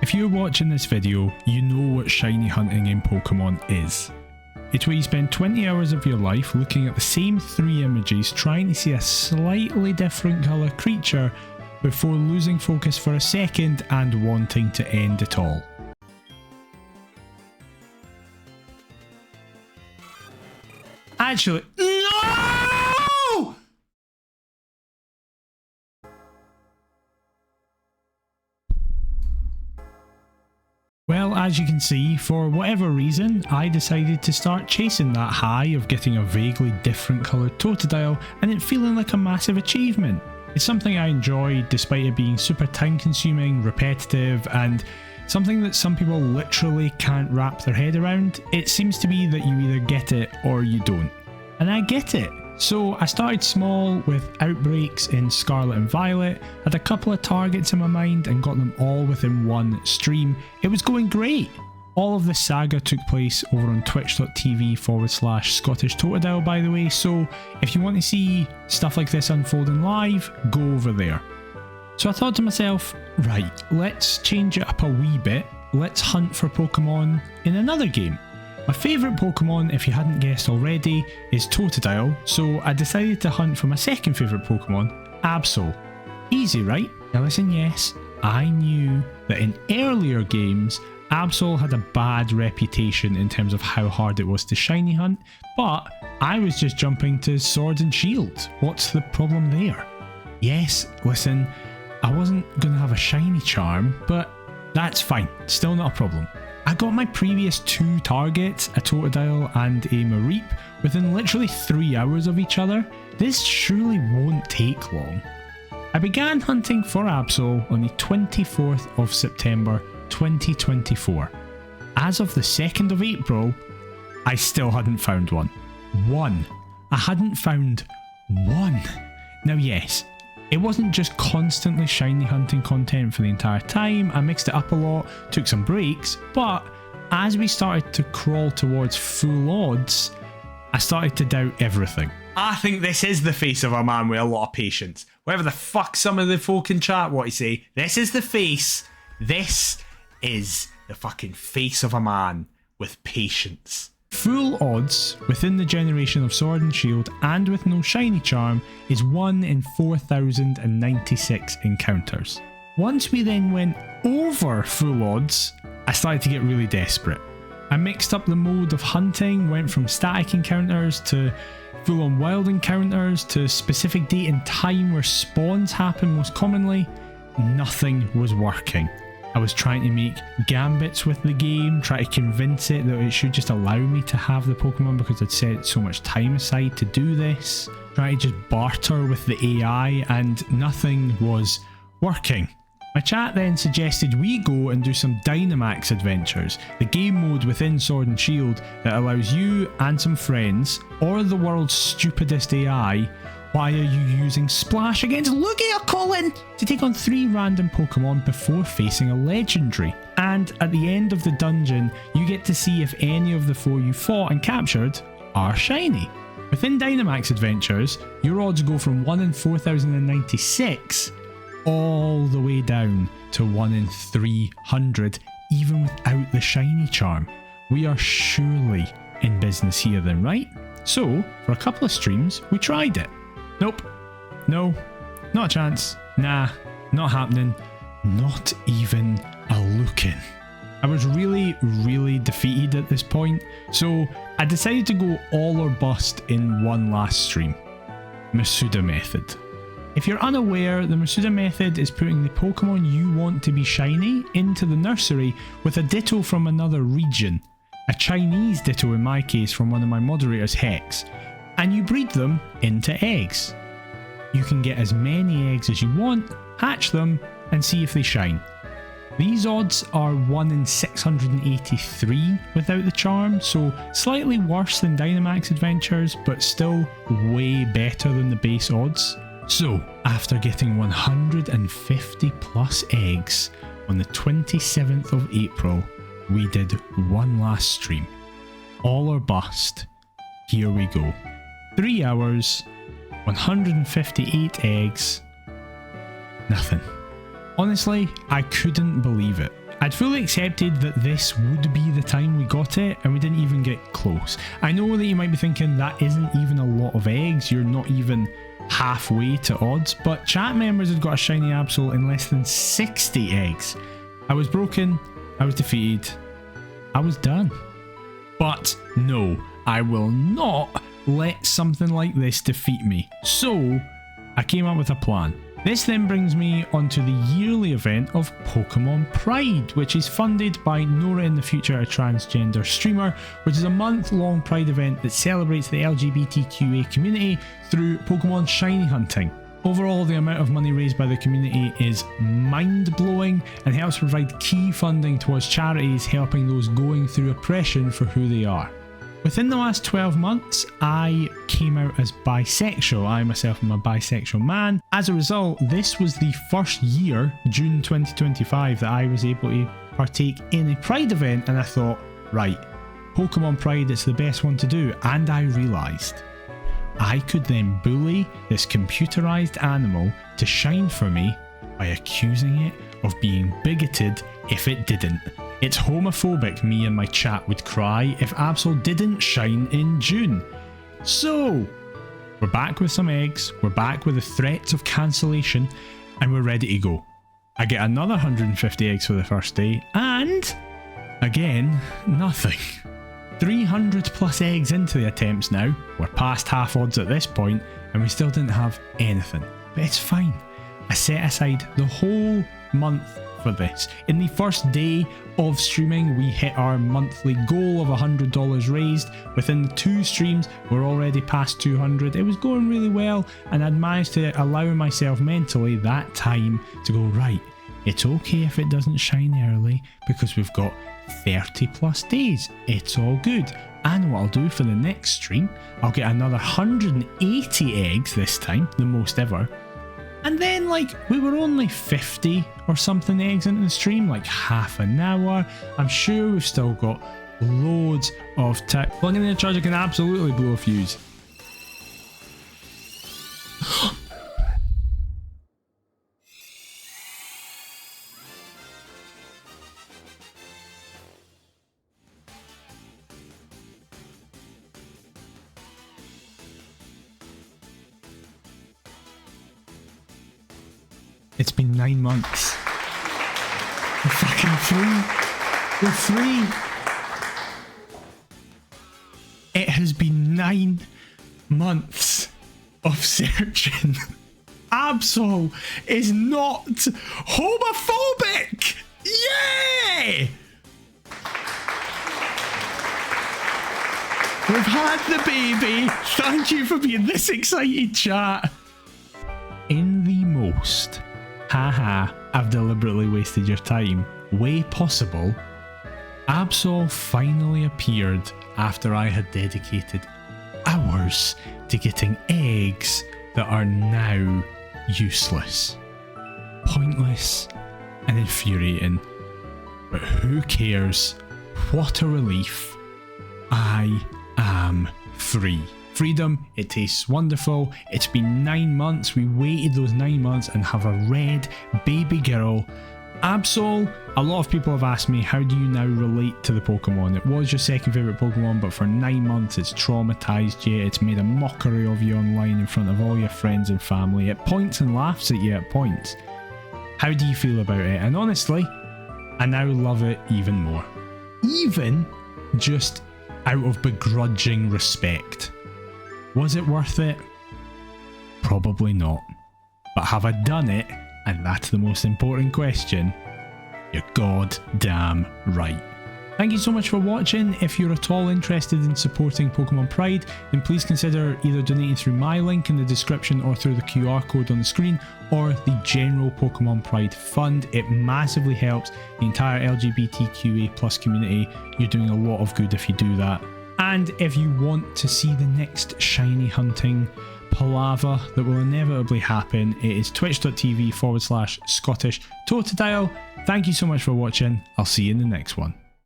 If you're watching this video, you know what shiny hunting in Pokemon is. It's where you spend 20 hours of your life looking at the same 3 images trying to see a slightly different colour creature before losing focus for a second and wanting to end it all. Actually, no! Well, as you can see, for whatever reason, I decided to start chasing that high of getting a vaguely different coloured Totodile and it feeling like a massive achievement. It's something I enjoy despite it being super time consuming, repetitive, and something that some people literally can't wrap their head around. It seems to be that you either get it or you don't. And I get it. So I started small with outbreaks in Scarlet and Violet, had a couple of targets in my mind and got them all within one stream. It was going great. All of this saga took place over on twitch.tv/Scottish Totodile, by the way, so if you want to see stuff like this unfolding live, go over there. So I thought to myself, right, let's change it up a wee bit. Let's hunt for Pokemon in another game. My favourite Pokemon, if you hadn't guessed already, is Totodile, so I decided to hunt for my second favourite Pokemon, Absol. Easy, right? Now listen, yes, I knew that in earlier games, Absol had a bad reputation in terms of how hard it was to shiny hunt, but I was just jumping to Sword and Shield. What's the problem there? Yes, listen, I wasn't going to have a shiny charm, but that's fine, still not a problem. I got my previous 2 targets, a Totodile and a Mareep, within literally 3 hours of each other. This surely won't take long. I began hunting for Absol on the 24th of September 2024. As of the 2nd of April, I still hadn't found one. I hadn't found one. Now yes, it wasn't just constantly shiny hunting content for the entire time. I mixed it up a lot, took some breaks, but as we started to crawl towards full odds, I started to doubt everything. I think this is the face of a man with a lot of patience. Whatever the fuck some of the folk in chat want to say, this is the face. This is the fucking face of a man with patience. Full odds within the generation of Sword and Shield and with no shiny charm is 1 in 4,096 encounters. Once we then went over full odds, I started to get really desperate. I mixed up the mode of hunting, went from static encounters to full on wild encounters to specific date and time where spawns happen most commonly. Nothing was working. I was trying to make gambits with the game, try to convince it that it should just allow me to have the Pokemon because I'd set so much time aside to do this. Try to just barter with the AI and nothing was working. My chat then suggested we go and do some Dynamax adventures, the game mode within Sword and Shield that allows you and some friends, or the world's stupidest AI, why are you using Splash against Lugia, Colin? To take on 3 random Pokemon before facing a legendary. And at the end of the dungeon, you get to see if any of the 4 you fought and captured are shiny. Within Dynamax Adventures, your odds go from 1 in 4,096 all the way down to 1 in 300, even without the shiny charm. We are surely in business here then, right? So, for a couple of streams, we tried it. Nope. No. Not a chance. Nah. Not happening. Not even a looking. I was really defeated at this point, so I decided to go all or bust in one last stream. Masuda method. If you're unaware, the Masuda method is putting the Pokemon you want to be shiny into the nursery with a Ditto from another region. A Chinese Ditto in my case from one of my moderators, Hex. And you breed them into eggs. You can get as many eggs as you want, hatch them, and see if they shine. These odds are 1 in 683 without the charm, so slightly worse than Dynamax Adventures, but still way better than the base odds. So, after getting 150 plus eggs, on the 27th of April, we did one last stream. All or bust. Here we go. 3 hours, 158 eggs, nothing. Honestly, I couldn't believe it. I'd fully accepted that this would be the time we got it, and we didn't even get close. I know that you might be thinking that isn't even a lot of eggs, you're not even halfway to odds, but chat members had got a shiny Absol in less than 60 eggs. I was broken, I was defeated, I was done. But no, I will not let something like this defeat me. So I came up with a plan. This then brings me onto the yearly event of Pokemon Pride, which is funded by Nora in the Future, a transgender streamer, which is a month-long Pride event that celebrates the LGBTQA community through Pokemon shiny hunting. Overall, the amount of money raised by the community is mind-blowing and helps provide key funding towards charities helping those going through oppression for who they are. Within the last 12 months, I came out as bisexual. I myself am a bisexual man. As a result, this was the first year, June 2025, that I was able to partake in a Pride event, and I thought, right, Pokemon Pride is the best one to do, and I realised I could then bully this computerised animal to shine for me by accusing it of being bigoted if it didn't. It's homophobic, me and my chat would cry, if Absol didn't shine in June. So, we're back with some eggs, we're back with the threats of cancellation, and we're ready to go. I get another 150 eggs for the first day, and again, nothing. 300 plus eggs into the attempts now, we're past half odds at this point, and we still didn't have anything. But it's fine. I set aside the whole month for this. In the first day of streaming, we hit our monthly goal of $100 raised. Within the 2 streams, we're already past 200. It was going really well, and I'd managed to allow myself mentally that time to go, right, it's okay if it doesn't shine early because we've got 30 plus days. It's all good. And what I'll do for the next stream, I'll get another 180 eggs this time, the most ever. And then, like, we were only 50 or something eggs into the stream, like half an hour. I'm sure we've still got loads of time. Plugging in the charger can absolutely blow a fuse. It's been 9 months. We're fucking free. We're free. It has been 9 months of searching. Absol is not homophobic. Yay! We've had the baby. Thank you for being this excited, chat. In the most haha, I've deliberately wasted your time way possible, Absol finally appeared after I had dedicated hours to getting eggs that are now useless, pointless and infuriating. But who cares? What a relief. I am free. Freedom, it tastes wonderful. It's been 9 months. We waited those 9 months and have a red baby girl. Absol, a lot of people have asked me, how do you now relate to the Pokemon? It was your second favourite Pokemon, but for 9 months it's traumatised you. It's made a mockery of you online in front of all your friends and family. It points and laughs at you at points. How do you feel about it? And honestly, I now love it even more. Even just out of begrudging respect. Was it worth it? Probably not. But have I done it? And that's the most important question. You're goddamn right. Thank you so much for watching. If you're at all interested in supporting Pokemon Pride, then please consider either donating through my link in the description or through the QR code on the screen, or the general Pokemon Pride Fund. It massively helps the entire LGBTQA+ community. You're doing a lot of good if you do that. And if you want to see the next shiny hunting palaver that will inevitably happen, it is twitch.tv/Scottish Totodile. Thank you so much for watching. I'll see you in the next one.